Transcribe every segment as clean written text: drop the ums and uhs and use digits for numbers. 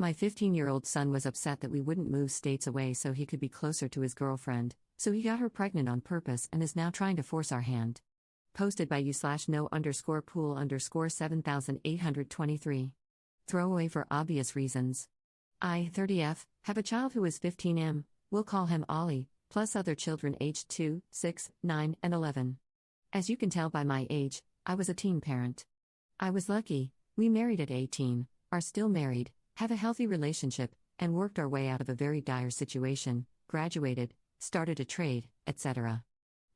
My 15-year-old son was upset that we wouldn't move states away so he could be closer to his girlfriend, so he got her pregnant on purpose and is now trying to force our hand. Posted by you/no_pool_7823. Throwaway for obvious reasons. I, 30F, have a child who is 15M, we'll call him Ollie, plus other children aged 2, 6, 9, and 11. As you can tell by my age, I was a teen parent. I was lucky, we married at 18, are still married, have a healthy relationship, and worked our way out of a very dire situation, graduated, started a trade, etc.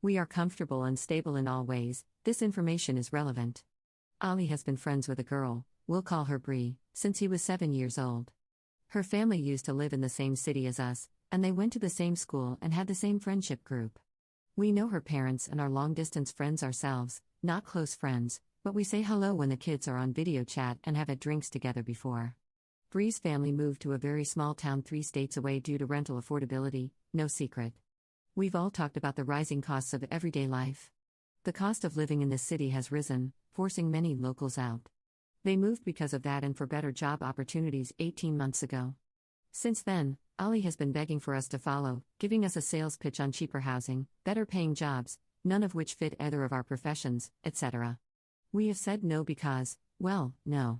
We are comfortable and stable in all ways. This information is relevant. Ollie has been friends with a girl, we'll call her Bree, since he was 7 years old. Her family used to live in the same city as us, and they went to the same school and had the same friendship group. We know her parents and are long-distance friends ourselves, not close friends, but we say hello when the kids are on video chat and have had drinks together before. Bree's family moved to a very small town 3 states away due to rental affordability, no secret. We've all talked about the rising costs of everyday life. The cost of living in this city has risen, forcing many locals out. They moved because of that and for better job opportunities 18 months ago. Since then, Ollie has been begging for us to follow, giving us a sales pitch on cheaper housing, better paying jobs, none of which fit either of our professions, etc. We have said no because, well, no.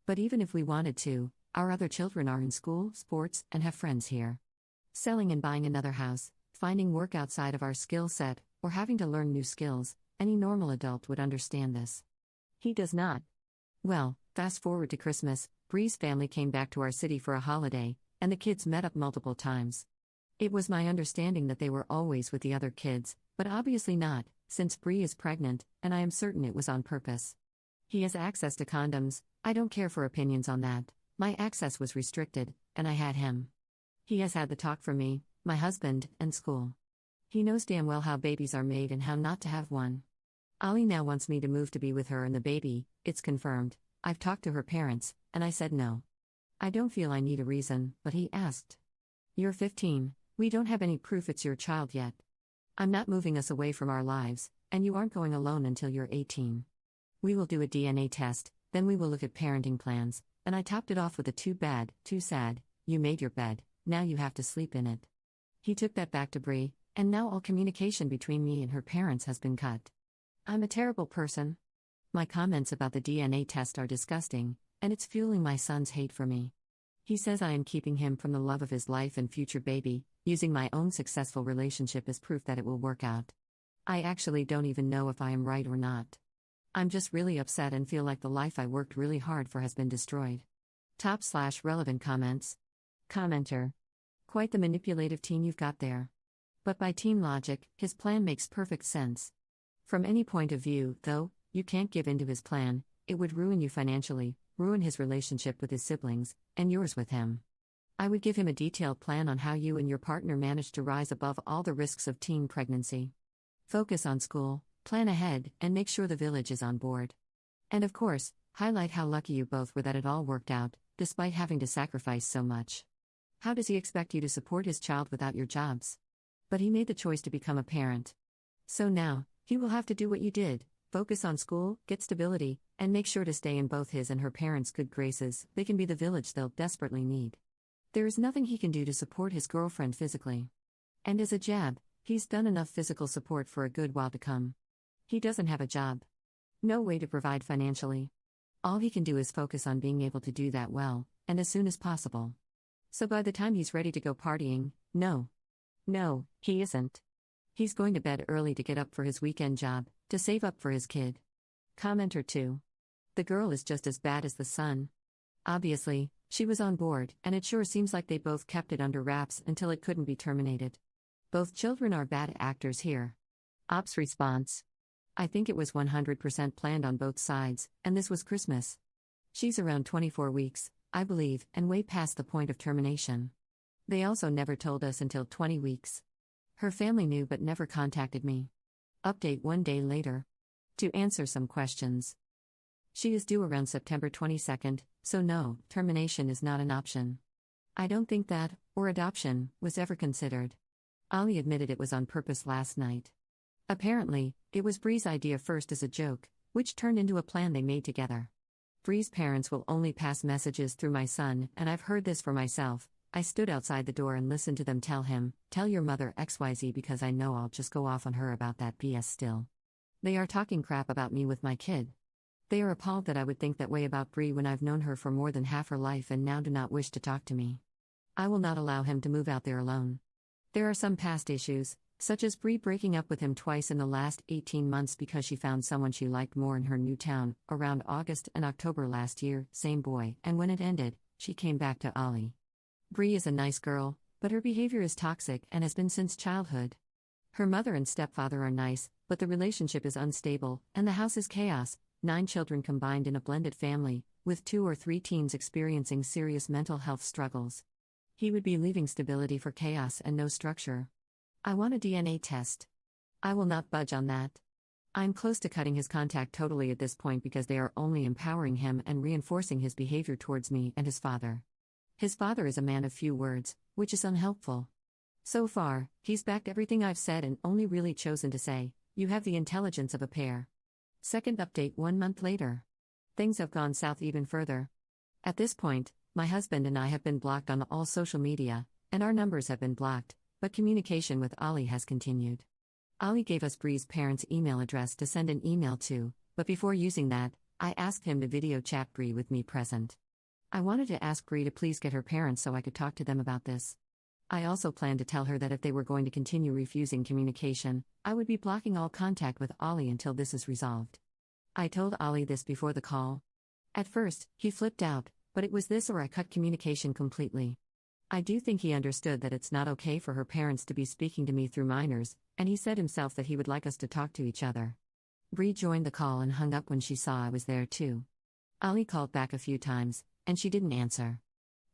But even if we wanted to, our other children are in school, sports, and have friends here. Selling and buying another house, finding work outside of our skill set, or having to learn new skills, any normal adult would understand this. He does not. Well, fast forward to Christmas, Bree's family came back to our city for a holiday, and the kids met up multiple times. It was my understanding that they were always with the other kids, but obviously not, since Bree is pregnant, and I am certain it was on purpose. He has access to condoms, I don't care for opinions on that. My access was restricted, and I had him. He has had the talk from me, my husband, and school. He knows damn well how babies are made and how not to have one. Ollie now wants me to move to be with her and the baby, it's confirmed. I've talked to her parents, and I said no. I don't feel I need a reason, but he asked. You're 15, we don't have any proof it's your child yet. I'm not moving us away from our lives, and you aren't going alone until you're 18. We will do a DNA test, then we will look at parenting plans, and I topped it off with a too bad, too sad, you made your bed, now you have to sleep in it. He took that back to Bree, and now all communication between me and her parents has been cut. I'm a terrible person. My comments about the DNA test are disgusting, and it's fueling my son's hate for me. He says I am keeping him from the love of his life and future baby, using my own successful relationship as proof that it will work out. I actually don't even know if I am right or not. I'm just really upset and feel like the life I worked really hard for has been destroyed. Top/relevant comments. Commenter. Quite the manipulative teen you've got there. But by teen logic, his plan makes perfect sense. From any point of view, though, you can't give in to his plan, it would ruin you financially, ruin his relationship with his siblings, and yours with him. I would give him a detailed plan on how you and your partner managed to rise above all the risks of teen pregnancy. Focus on school, plan ahead, and make sure the village is on board. And of course, highlight how lucky you both were that it all worked out, despite having to sacrifice so much. How does he expect you to support his child without your jobs? But he made the choice to become a parent. So now, he will have to do what you did, focus on school, get stability, and make sure to stay in both his and her parents' good graces. They can be the village they'll desperately need. There is nothing he can do to support his girlfriend physically. And as a jab, he's done enough physical support for a good while to come. He doesn't have a job. No way to provide financially. All he can do is focus on being able to do that well, and as soon as possible. So by the time he's ready to go partying, no, he isn't. He's going to bed early to get up for his weekend job, to save up for his kid. Commenter 2. The girl is just as bad as the son. Obviously, she was on board, and it sure seems like they both kept it under wraps until it couldn't be terminated. Both children are bad actors here. Ops response. I think it was 100% planned on both sides, and this was Christmas. She's around 24 weeks, I believe, and way past the point of termination. They also never told us until 20 weeks. Her family knew but never contacted me. Update 1 day later. To answer some questions. She is due around September 22nd, so no, termination is not an option. I don't think that, or adoption, was ever considered. Ollie admitted it was on purpose last night. Apparently, it was Bree's idea first as a joke, which turned into a plan they made together. Bree's parents will only pass messages through my son, and I've heard this for myself. I stood outside the door and listened to them tell him, "Tell your mother XYZ," because I know I'll just go off on her about that BS still. They are talking crap about me with my kid. They are appalled that I would think that way about Bree when I've known her for more than half her life and now do not wish to talk to me. I will not allow him to move out there alone. There are some past issues, such as Bree breaking up with him twice in the last 18 months because she found someone she liked more in her new town, around August and October last year, same boy, and when it ended, she came back to Ollie. Bree is a nice girl, but her behavior is toxic and has been since childhood. Her mother and stepfather are nice, but the relationship is unstable, and the house is chaos, 9 children combined in a blended family, with 2 or 3 teens experiencing serious mental health struggles. He would be leaving stability for chaos and no structure. I want a DNA test. I will not budge on that. I'm close to cutting his contact totally at this point because they are only empowering him and reinforcing his behavior towards me and his father. His father is a man of few words, which is unhelpful. So far, he's backed everything I've said and only really chosen to say, "You have the intelligence of a pear." Second update 1 month later. Things have gone south even further. At this point, my husband and I have been blocked on all social media, and our numbers have been blocked, but communication with Ollie has continued. Ollie gave us Bree's parents' email address to send an email to, but before using that, I asked him to video chat Bree with me present. I wanted to ask Bree to please get her parents so I could talk to them about this. I also planned to tell her that if they were going to continue refusing communication, I would be blocking all contact with Ollie until this is resolved. I told Ollie this before the call. At first, he flipped out, but it was this or I cut communication completely. I do think he understood that it's not okay for her parents to be speaking to me through minors, and he said himself that he would like us to talk to each other. Bree joined the call and hung up when she saw I was there too. Ollie called back a few times, and she didn't answer.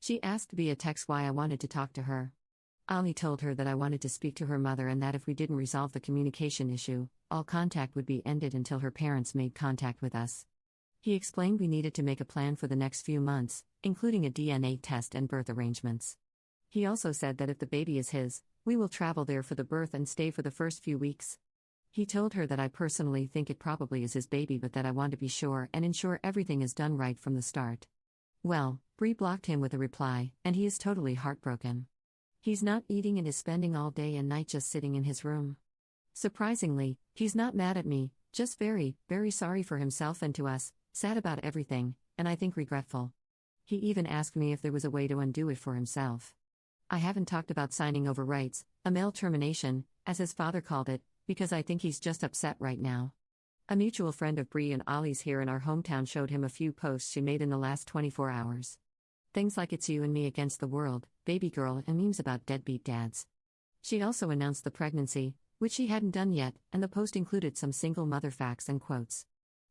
She asked via text why I wanted to talk to her. Ollie told her that I wanted to speak to her mother and that if we didn't resolve the communication issue, all contact would be ended until her parents made contact with us. He explained we needed to make a plan for the next few months, including a DNA test and birth arrangements. He also said that if the baby is his, we will travel there for the birth and stay for the first few weeks. He told her that I personally think it probably is his baby but that I want to be sure and ensure everything is done right from the start. Well, Bree blocked him with a reply, and he is totally heartbroken. He's not eating and is spending all day and night just sitting in his room. Surprisingly, he's not mad at me, just very, very sorry for himself and to us, sad about everything, and I think regretful. He even asked me if there was a way to undo it for himself. I haven't talked about signing over rights, a male termination, as his father called it, because I think he's just upset right now. A mutual friend of Bree and Ollie's here in our hometown showed him a few posts she made in the last 24 hours. Things like "It's you and me against the world," baby girl, and memes about deadbeat dads. She also announced the pregnancy, which she hadn't done yet, and the post included some single mother facts and quotes.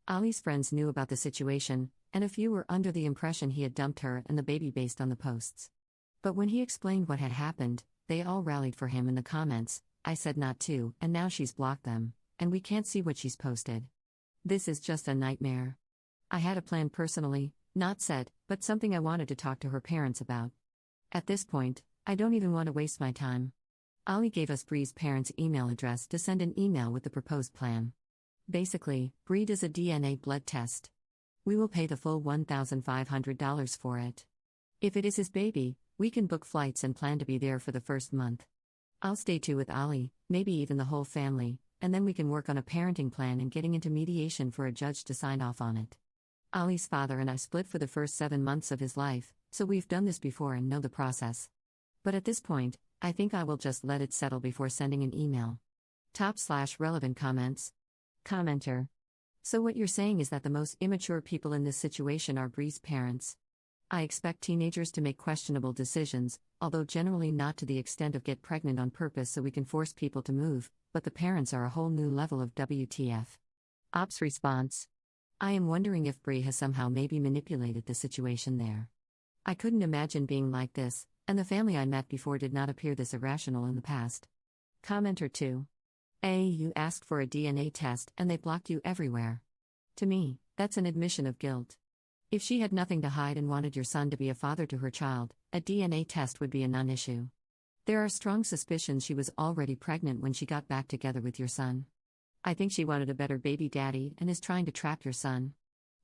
Ollie's friends knew about the situation, and a few were under the impression he had dumped her and the baby based on the posts. But when he explained what had happened, they all rallied for him in the comments. I said not to, and now she's blocked them, and we can't see what she's posted. This is just a nightmare. I had a plan personally, not set, but something I wanted to talk to her parents about. At this point, I don't even want to waste my time. Ollie gave us Bree's parents' email address to send an email with the proposed plan. Basically, Bree does a DNA blood test. We will pay the full $1,500 for it. If it is his baby, we can book flights and plan to be there for the first month. I'll stay too with Ollie, maybe even the whole family, and then we can work on a parenting plan and getting into mediation for a judge to sign off on it. Ollie's father and I split for the first 7 months of his life, so we've done this before and know the process. But at this point, I think I will just let it settle before sending an email. Top/relevant comments. Commenter. So what you're saying is that the most immature people in this situation are Bree's parents. I expect teenagers to make questionable decisions, although generally not to the extent of get pregnant on purpose so we can force people to move, but the parents are a whole new level of WTF. Ops response. I am wondering if Bree has somehow maybe manipulated the situation there. I couldn't imagine being like this, and the family I met before did not appear this irrational in the past. Commenter 2. You asked for a DNA test and they blocked you everywhere. To me, that's an admission of guilt. If she had nothing to hide and wanted your son to be a father to her child, a DNA test would be a non-issue. There are strong suspicions she was already pregnant when she got back together with your son. I think she wanted a better baby daddy and is trying to trap your son.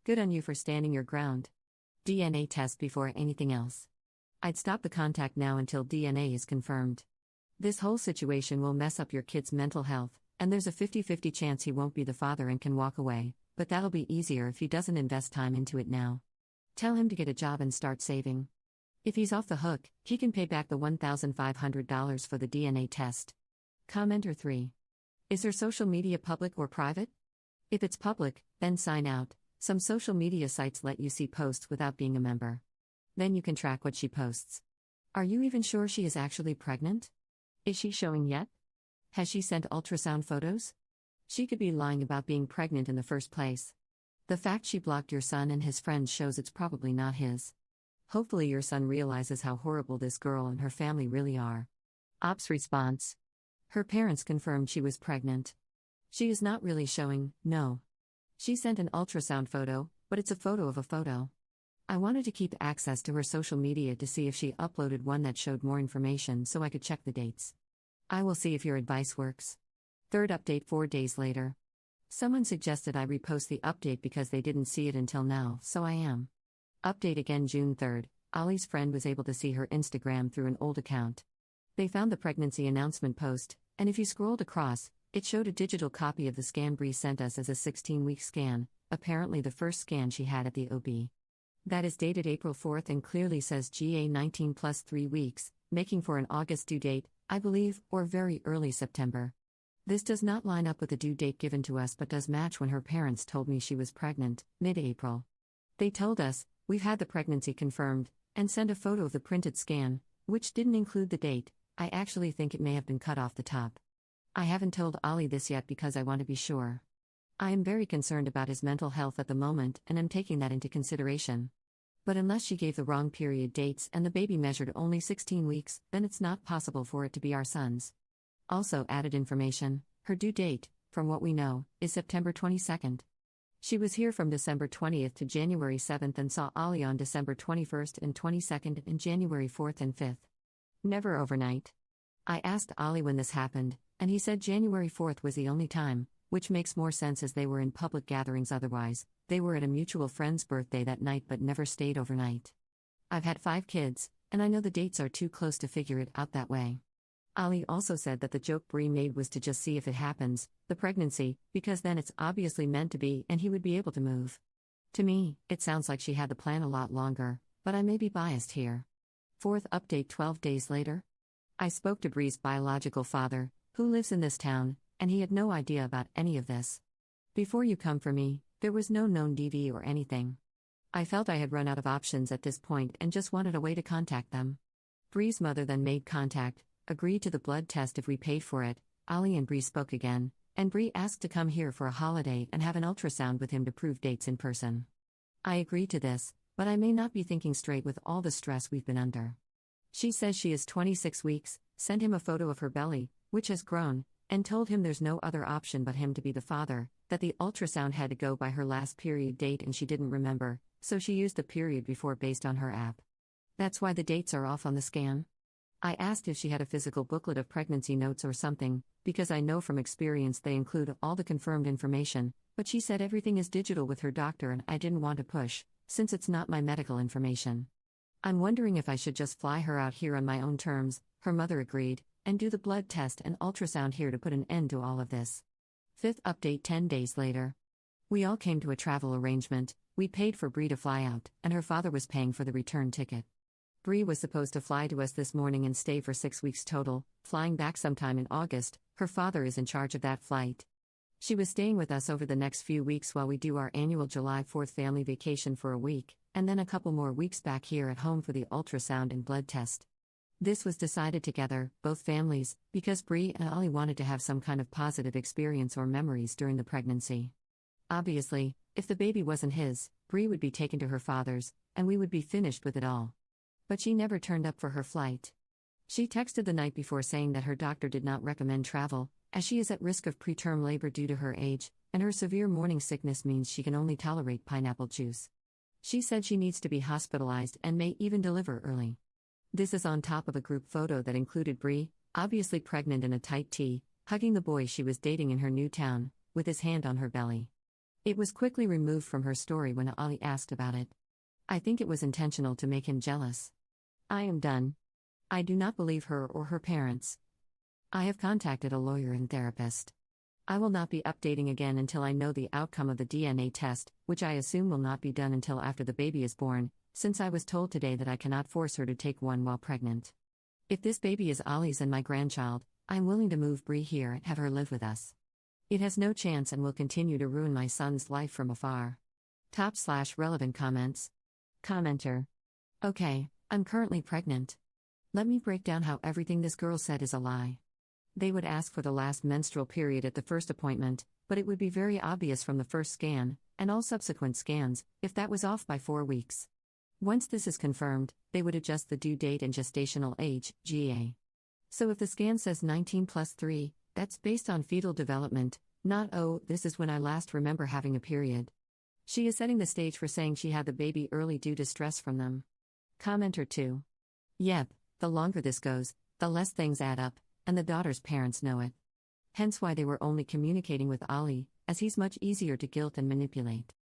Good on you for standing your ground. DNA test before anything else. I'd stop the contact now until DNA is confirmed. This whole situation will mess up your kid's mental health, and there's a 50-50 chance he won't be the father and can walk away, but that'll be easier if he doesn't invest time into it now. Tell him to get a job and start saving. If he's off the hook, he can pay back the $1,500 for the DNA test. Commenter 3. Is her social media public or private? If it's public, then sign out. Some social media sites let you see posts without being a member. Then you can track what she posts. Are you even sure she is actually pregnant? Is she showing yet? Has she sent ultrasound photos? She could be lying about being pregnant in the first place. The fact she blocked your son and his friends shows it's probably not his. Hopefully your son realizes how horrible this girl and her family really are. Ops response. Her parents confirmed she was pregnant. She is not really showing, no. She sent an ultrasound photo, but it's a photo of a photo. I wanted to keep access to her social media to see if she uploaded one that showed more information so I could check the dates. I will see if your advice works. Third update 4 days later. Someone suggested I repost the update because they didn't see it until now, so I am. Update again June 3rd. Ollie's friend was able to see her Instagram through an old account. They found the pregnancy announcement post, and if you scrolled across, it showed a digital copy of the scan Bree sent us as a 16-week scan, apparently the first scan she had at the OB. That is dated April 4th and clearly says GA19 plus 3 weeks, making for an August due date, I believe, or very early September. This does not line up with the due date given to us but does match when her parents told me she was pregnant, mid-April. They told us, we've had the pregnancy confirmed, and sent a photo of the printed scan, which didn't include the date. I actually think it may have been cut off the top. I haven't told Ollie this yet because I want to be sure. I am very concerned about his mental health at the moment and am taking that into consideration. But unless she gave the wrong period dates and the baby measured only 16 weeks, then it's not possible for it to be our son's. Also added information, her due date, from what we know, is September 22nd. She was here from December 20th to January 7th and saw Ollie on December 21st and 22nd and January 4th and 5th. Never overnight. I asked Ollie when this happened, and he said January 4th was the only time, which makes more sense as they were in public gatherings otherwise. They were at a mutual friend's birthday that night but never stayed overnight. I've had 5 kids, and I know the dates are too close to figure it out that way. Ollie also said that the joke Bree made was to just see if it happens, the pregnancy, because then it's obviously meant to be and he would be able to move. To me, it sounds like she had the plan a lot longer, but I may be biased here. Fourth update 12 days later. I spoke to Bree's biological father, who lives in this town, and he had no idea about any of this. Before you come for me, there was no known DV or anything. I felt I had run out of options at this point and just wanted a way to contact them. Bree's mother then made contact, agreed to the blood test if we paid for it. Ollie and Bree spoke again, and Bree asked to come here for a holiday and have an ultrasound with him to prove dates in person. I agreed to this, but I may not be thinking straight with all the stress we've been under. She says she is 26 weeks, sent him a photo of her belly, which has grown, and told him there's no other option but him to be the father, that the ultrasound had to go by her last period date and she didn't remember, so she used the period before based on her app. That's why the dates are off on the scan. I asked if she had a physical booklet of pregnancy notes or something, because I know from experience they include all the confirmed information, but she said everything is digital with her doctor and I didn't want to push, since it's not my medical information. I'm wondering if I should just fly her out here on my own terms. Her mother agreed, and do the blood test and ultrasound here to put an end to all of this. Fifth update 10 days later. We all came to a travel arrangement. We paid for Bree to fly out, and her father was paying for the return ticket. Bree was supposed to fly to us this morning and stay for 6 weeks total, flying back sometime in August. Her father is in charge of that flight. She was staying with us over the next few weeks while we do our annual July 4th family vacation for a week, and then a couple more weeks back here at home for the ultrasound and blood test. This was decided together, both families, because Bree and Ollie wanted to have some kind of positive experience or memories during the pregnancy. Obviously, if the baby wasn't his, Bree would be taken to her father's, and we would be finished with it all. But she never turned up for her flight. She texted the night before saying that her doctor did not recommend travel, as she is at risk of preterm labor due to her age, and her severe morning sickness means she can only tolerate pineapple juice. She said she needs to be hospitalized and may even deliver early. This is on top of a group photo that included Bree, obviously pregnant in a tight tee, hugging the boy she was dating in her new town, with his hand on her belly. It was quickly removed from her story when Ali asked about it. I think it was intentional to make him jealous. I am done. I do not believe her or her parents. I have contacted a lawyer and therapist. I will not be updating again until I know the outcome of the DNA test, which I assume will not be done until after the baby is born, since I was told today that I cannot force her to take one while pregnant. If this baby is Ollie's and my grandchild, I am willing to move Bree here and have her live with us. It has no chance and will continue to ruin my son's life from afar. Top/relevant comments. Commenter. Okay, I'm currently pregnant. Let me break down how everything this girl said is a lie. They would ask for the last menstrual period at the first appointment, but it would be very obvious from the first scan, and all subsequent scans, if that was off by 4 weeks. Once this is confirmed, they would adjust the due date and gestational age, GA. So if the scan says 19 plus 3, that's based on fetal development, not oh, this is when I last remember having a period. She is setting the stage for saying she had the baby early due to stress from them. Commenter 2. Yep, the longer this goes, the less things add up, and the daughter's parents know it. Hence why they were only communicating with Ali, as he's much easier to guilt and manipulate.